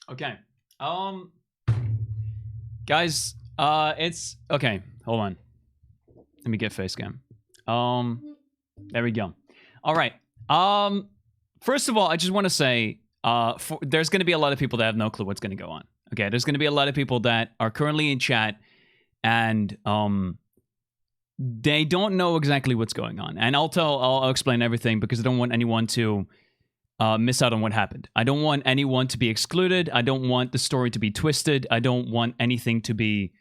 Okay. Guys, it's okay. Hold on. Let me get face cam. There we go. All right. First of all, I just want to say, there's going to be a lot of people that have no clue what's going to go on. Okay, there's going to be a lot of people that are currently in chat, and they don't know exactly what's going on. And I'll explain everything because I don't want anyone to miss out on what happened. I don't want anyone to be excluded. I don't want the story to be twisted. I don't want anything to be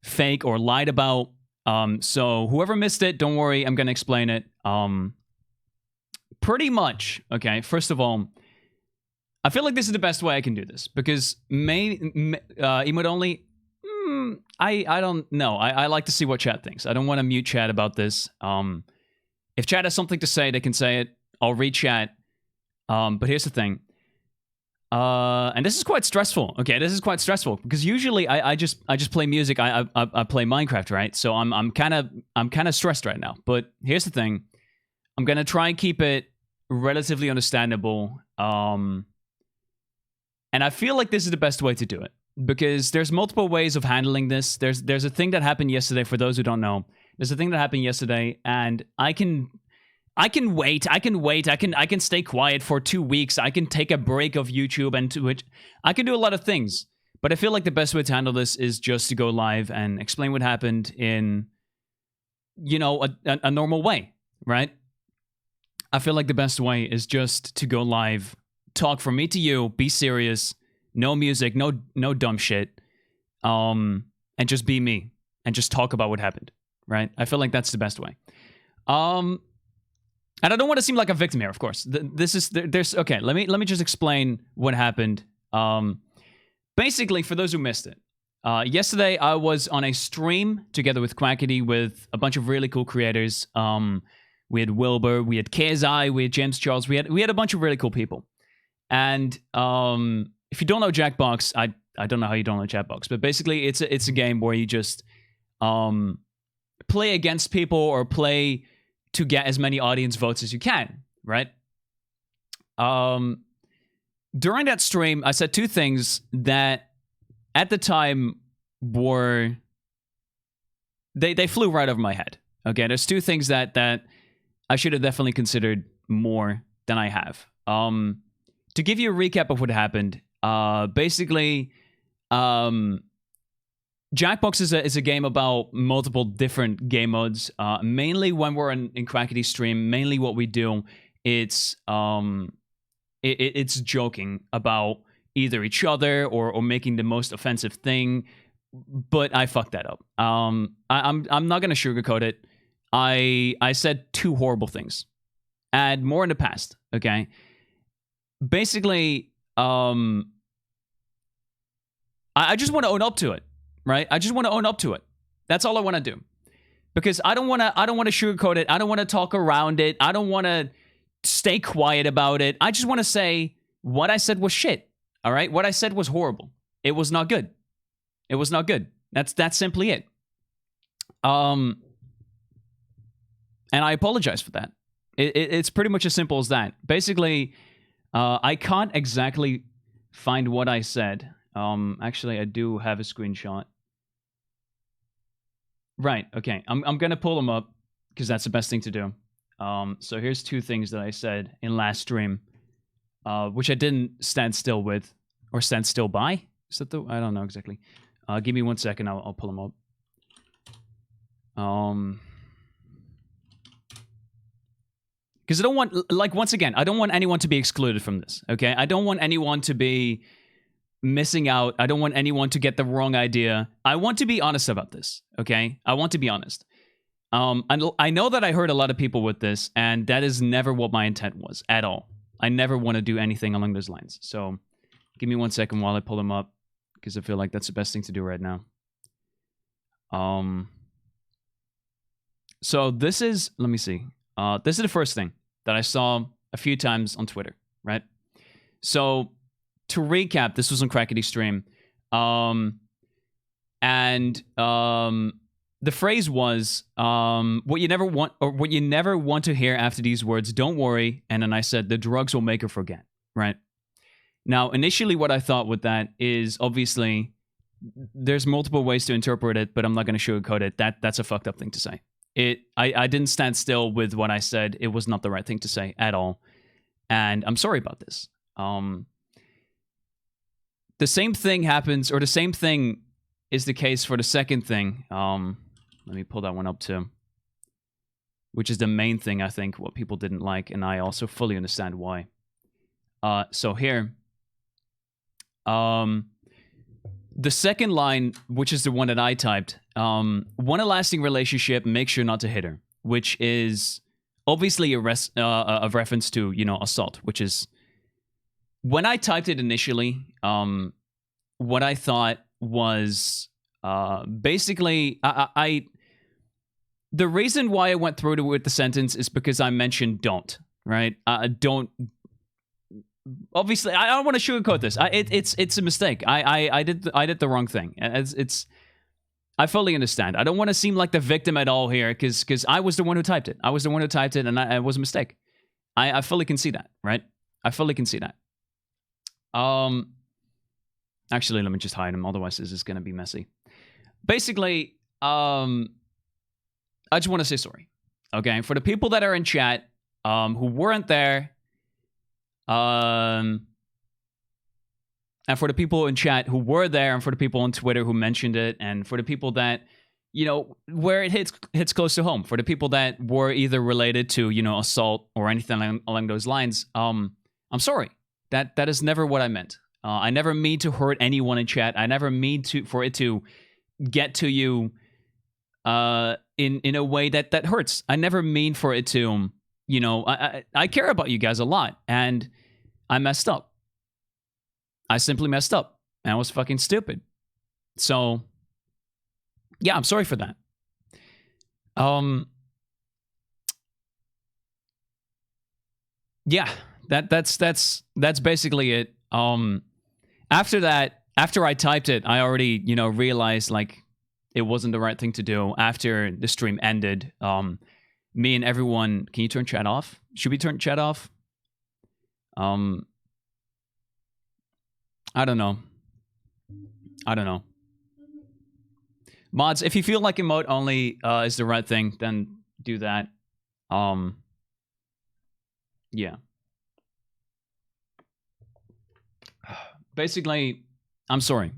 fake or lied about. So whoever missed it, don't worry. I'm going to explain it. Pretty much. Okay. First of all, I feel like this is the best way I can do this because emote only. I don't know. I like to see what chat thinks. I don't want to mute chat about this. If chat has something to say, they can say it. I'll read chat. But here's the thing. And this is quite stressful. Okay, this is quite stressful because usually I just play music. I play Minecraft, right? So I'm kind of stressed right now. But here's the thing. I'm gonna try and keep it relatively understandable. And I feel like this is the best way to do it because there's multiple ways of handling this. There's a thing that happened yesterday. For those who don't know, there's a thing that happened yesterday, and I can wait. I can stay quiet for 2 weeks. I can take a break of YouTube and Twitch. I can do a lot of things. But I feel like the best way to handle this is just to go live and explain what happened in, a normal way, right? I feel like the best way is just to go live, talk from me to you, be serious, no music, no dumb shit, and just be me and just talk about what happened, right? I feel like that's the best way. And I don't want to seem like a victim here, of course. Okay, let me just explain what happened. Basically, for those who missed it, yesterday I was on a stream together with Quackity with a bunch of really cool creators. We had Wilbur, we had KSI, we had James Charles, we had a bunch of really cool people. And if you don't know Jackbox, I don't know how you don't know Jackbox, but basically it's a game where you just play against people or play to get as many audience votes as you can, right? During that stream, I said two things that at the time were they flew right over my head. Okay, there's two things that I should have definitely considered more than I have. To give you a recap of what happened, basically, Jackbox is a game about multiple different game modes. Mainly when we're in Quackity's stream, mainly what we do, it's joking about either each other or making the most offensive thing. But I fucked that up. I'm not gonna sugarcoat it. I said two horrible things, and more in the past. Okay, basically, I just want to own up to it. Right? I just want to own up to it. That's all I want to do. Because I don't want to sugarcoat it. I don't want to talk around it. I don't want to stay quiet about it. I just want to say what I said was shit. All right? What I said was horrible. It was not good. It was not good. That's simply it. And I apologize for that. It's pretty much as simple as that. Basically, I can't exactly find what I said. Actually, I do have a screenshot. Right, okay. I'm gonna pull them up because that's the best thing to do. So here's two things that I said in last stream, which I didn't stand still with, or stand still by. Is that the? I don't know exactly. Give me 1 second. I'll pull them up. Because I don't want, like, once again, I don't want anyone to be excluded from this. Okay, I don't want anyone to be missing out. I don't want anyone to get the wrong idea. I want to be honest about this, okay? I want to be honest. I know that I hurt a lot of people with this, and that is never what my intent was at all. I never want to do anything along those lines. So give me 1 second while I pull them up, because I feel like that's the best thing to do right now. So this is, let me see. This is the first thing that I saw a few times on Twitter, right? So to recap, this was on Crackity's stream. The phrase was, what you never want to hear after these words, don't worry. And then I said, the drugs will make her forget, right? Now, initially, what I thought with that is obviously there's multiple ways to interpret it, but I'm not going to sugarcoat it. That's a fucked up thing to say. I didn't stand still with what I said. It was not the right thing to say at all, and I'm sorry about this. The same thing happens, or the same thing is the case for the second thing. Let me pull that one up too, which is the main thing, I think, what people didn't like, and I also fully understand why. So here, the second line, which is the one that I typed, want a lasting relationship, make sure not to hit her, which is obviously a reference to, you know, assault, which is, when I typed it initially, what I thought was basically, the reason why I went through with the sentence is because I mentioned don't, right? Don't. Obviously, I don't want to sugarcoat this. It's a mistake. I did the wrong thing. I fully understand. I don't want to seem like the victim at all here, because I was the one who typed it. I was the one who typed it, and it was a mistake. I fully can see that, right? I fully can see that. Actually, let me just hide him. Otherwise, this is going to be messy. Basically, I just want to say sorry. Okay, for the people that are in chat, who weren't there. And for the people in chat who were there, and for the people on Twitter who mentioned it, and for the people that, you know, where it hits close to home, for the people that were either related to, you know, assault or anything along those lines, I'm sorry. That is never what I meant. I never mean to hurt anyone in chat. I never mean for it to get to you in a way that hurts. I never mean for it to, you know, I care about you guys a lot, and I messed up. I simply messed up, and I was fucking stupid. So, yeah, I'm sorry for that. Yeah, that's basically it. After that, after I typed it, I already, you know, realized like it wasn't the right thing to do. After the stream ended, me and everyone, can you turn chat off? Should we turn chat off? I don't know. Mods, if you feel like emote only is the right thing, then do that. Yeah. Basically, I'm sorry.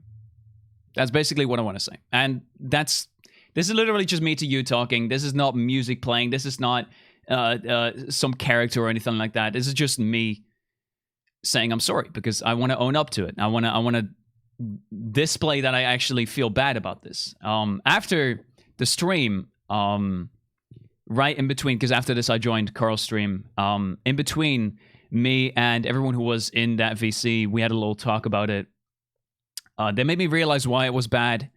That's basically what I want to say. And this is literally just me to you talking. This is not music playing. This is not some character or anything like that. This is just me saying I'm sorry, because I want to own up to it. I want to display that I actually feel bad about this. After the stream, right in between, because after this I joined Carl's stream. In between me and everyone who was in that VC, we had a little talk about it. They made me realize why it was bad.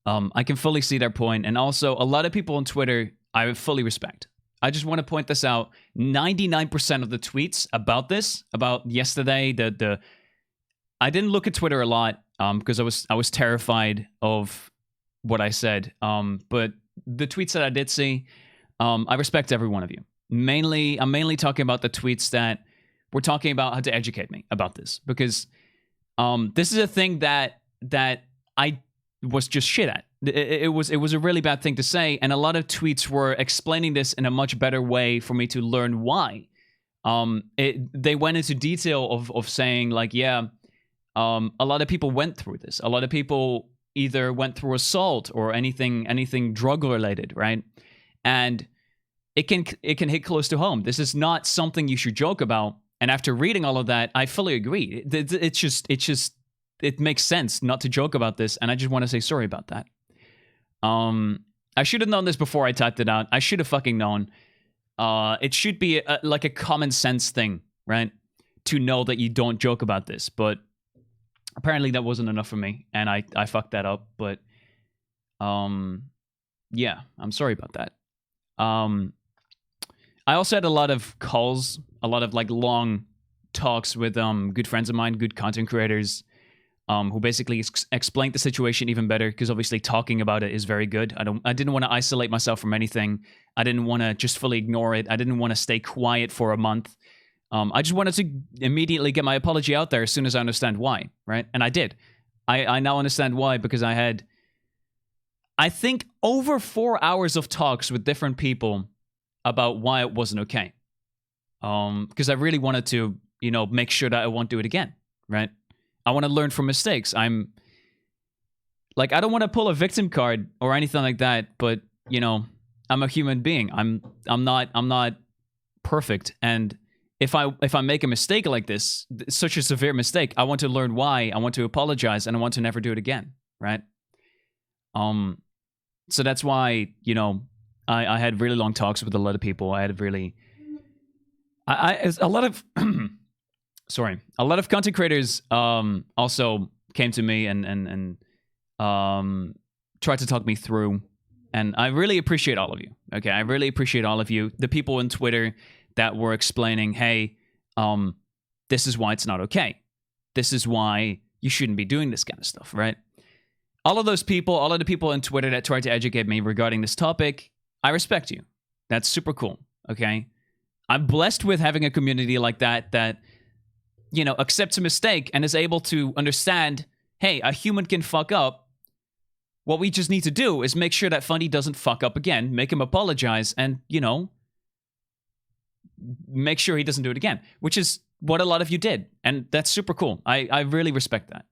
I can fully see their point, and also a lot of people on Twitter I fully respect. I just want to point this out. 99% of the tweets about this, about yesterday, I didn't look at Twitter a lot because I was terrified of what I said. But the tweets that I did see, I respect every one of you. I'm mainly talking about the tweets that were talking about how to educate me about this, because this is a thing that I was just shit at. It was a really bad thing to say, and a lot of tweets were explaining this in a much better way for me to learn why. They went into detail of saying like, yeah, a lot of people went through this. A lot of people either went through assault or anything drug related, right? And it can hit close to home. This is not something you should joke about. And after reading all of that, I fully agree. It makes sense not to joke about this, and I just want to say sorry about that. I should have known this before I typed it out. I should have fucking known. It should be like a common sense thing, right? To know that you don't joke about this, but apparently that wasn't enough for me, and I fucked that up. But yeah, I'm sorry about that. I also had a lot of calls, a lot of like long talks with good friends of mine, good content creators, who basically explained the situation even better, because obviously talking about it is very good. I didn't want to isolate myself from anything. I didn't want to just fully ignore it. I didn't want to stay quiet for a month. I just wanted to immediately get my apology out there as soon as I understand why, right? And I did. I now understand why, because I had, I think, over 4 hours of talks with different people about why it wasn't okay. Because I really wanted to, make sure that I won't do it again, right? I want to learn from mistakes. I don't want to pull a victim card or anything like that, but, I'm a human being. I'm not perfect. And if I make a mistake like this, such a severe mistake, I want to learn why, I want to apologize, and I want to never do it again, right? So that's why, I had really long talks with a lot of people. I had really, a lot of, sorry, a lot of content creators also came to me and tried to talk me through. And I really appreciate all of you. Okay, I really appreciate all of you. The people on Twitter that were explaining, hey, this is why it's not okay. This is why you shouldn't be doing this kind of stuff, right? All of those people, all of the people on Twitter that tried to educate me regarding this topic, I respect you. That's super cool, okay? I'm blessed with having a community like that accepts a mistake and is able to understand, hey, a human can fuck up. What we just need to do is make sure that Fundy doesn't fuck up again, make him apologize, and, make sure he doesn't do it again, which is what a lot of you did. And that's super cool. I really respect that.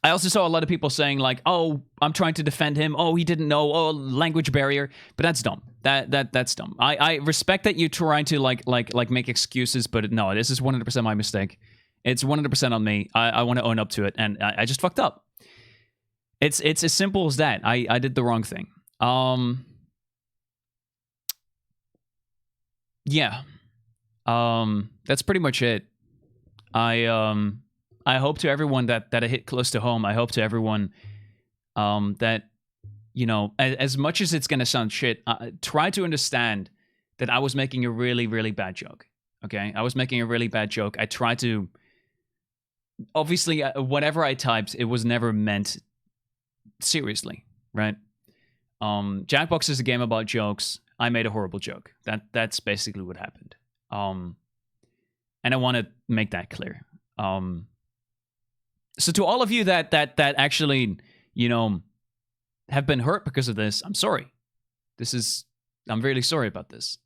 I also saw a lot of people saying, like, oh, I'm trying to defend him. Oh, he didn't know. Oh, language barrier. But that's dumb. That's dumb. I respect that you're trying to, like make excuses, but no, this is 100% my mistake. It's 100% on me. I want to own up to it, and I just fucked up. It's as simple as that. I did the wrong thing. Yeah. That's pretty much it. I hope to everyone that it hit close to home. I hope to everyone that, as much as it's going to sound shit, try to understand that I was making a really, really bad joke. Okay? I was making a really bad joke. I tried to... Obviously, whatever I typed, it was never meant seriously, right? Jackbox is a game about jokes. I made a horrible joke. That's basically what happened. And I want to make that clear. So to all of you that actually, have been hurt because of this, I'm sorry. I'm really sorry about this.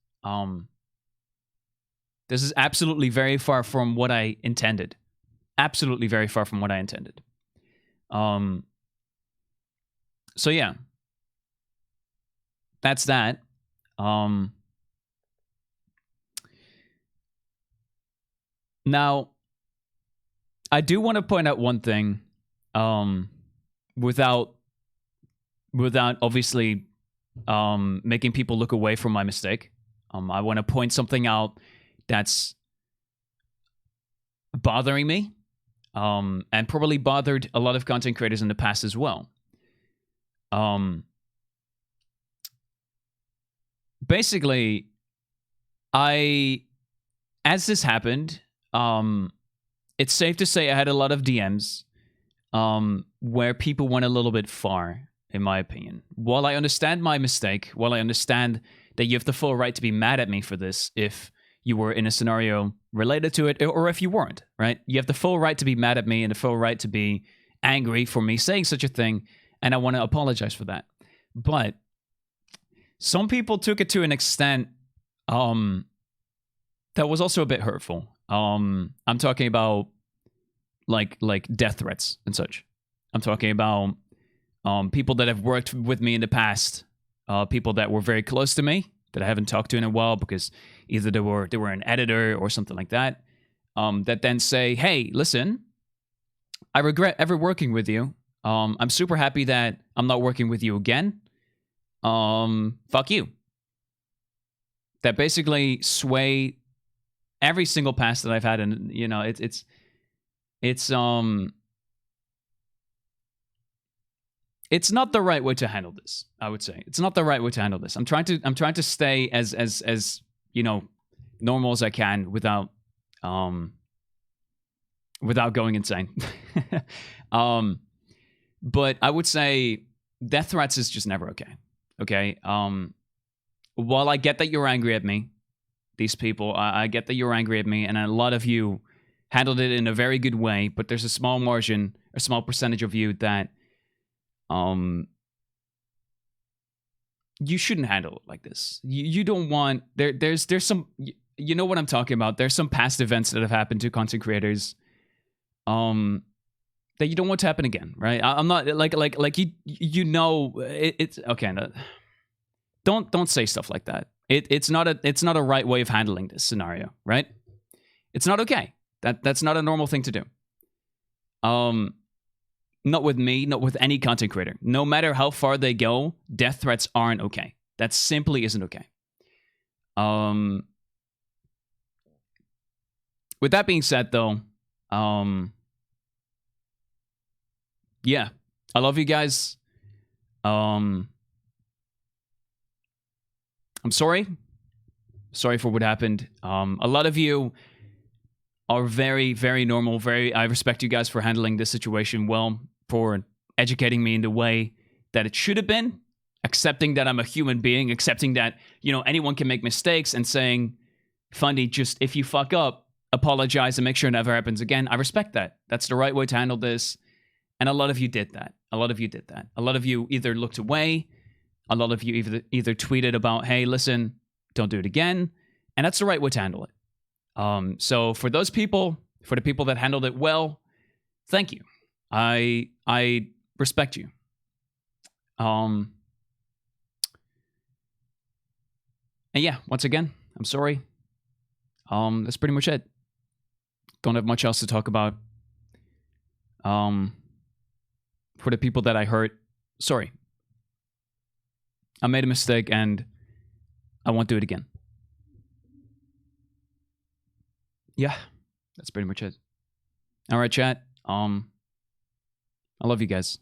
This is absolutely very far from what I intended. Absolutely very far from what I intended. So yeah. That's that. Now, I do want to point out one thing, without obviously making people look away from my mistake. I want to point something out that's bothering me, and probably bothered a lot of content creators in the past as well. Basically, as this happened, it's safe to say I had a lot of DMs where people went a little bit far, in my opinion. While I understand my mistake, while I understand that you have the full right to be mad at me for this if you were in a scenario related to it, or if you weren't, right? You have the full right to be mad at me and the full right to be angry for me saying such a thing, and I want to apologize for that. But some people took it to an extent that was also a bit hurtful. I'm talking about like death threats and such. I'm talking about people that have worked with me in the past, people that were very close to me that I haven't talked to in a while because either they were an editor or something like that, that then say, hey, listen, I regret ever working with you. I'm super happy that I'm not working with you again. Fuck you. That basically sway every single pass that I've had, and it's not the right way to handle this. I would say it's not the right way to handle this. I'm trying to stay as normal as I can without going insane. But I would say death threats is just never okay. Okay. While I get that you're angry at me, these people. I get that you're angry at me, and a lot of you handled it in a very good way, but there's a small margin, a small percentage of you that you shouldn't handle it like this. You don't want there's some, you know what I'm talking about. There's some past events that have happened to content creators that you don't want to happen again, right? I'm not like you know it's okay. No, don't say stuff like that. It's not a right way of handling this scenario, right? It's not okay. That's not a normal thing to do. Not with me, not with any content creator. No matter how far they go, death threats aren't okay. That simply isn't okay. With that being said, though, yeah, I love you guys. I'm sorry. Sorry for what happened. A lot of you are very, very normal. I respect you guys for handling this situation well, for educating me in the way that it should have been, accepting that I'm a human being, accepting that, you know, anyone can make mistakes, and saying, Fundy, just if you fuck up, apologize and make sure it never happens again. I respect that. That's the right way to handle this. And a lot of you did that. A lot of you did that. A lot of you either looked away, a lot of you either tweeted about, hey, listen, don't do it again. And that's the right way to handle it. So for those people, for the people that handled it well, thank you. I respect you. And yeah, once again, I'm sorry. That's pretty much it. Don't have much else to talk about. For the people that I hurt, sorry. I made a mistake and I won't do it again. Yeah, that's pretty much it. All right, chat. I love you guys.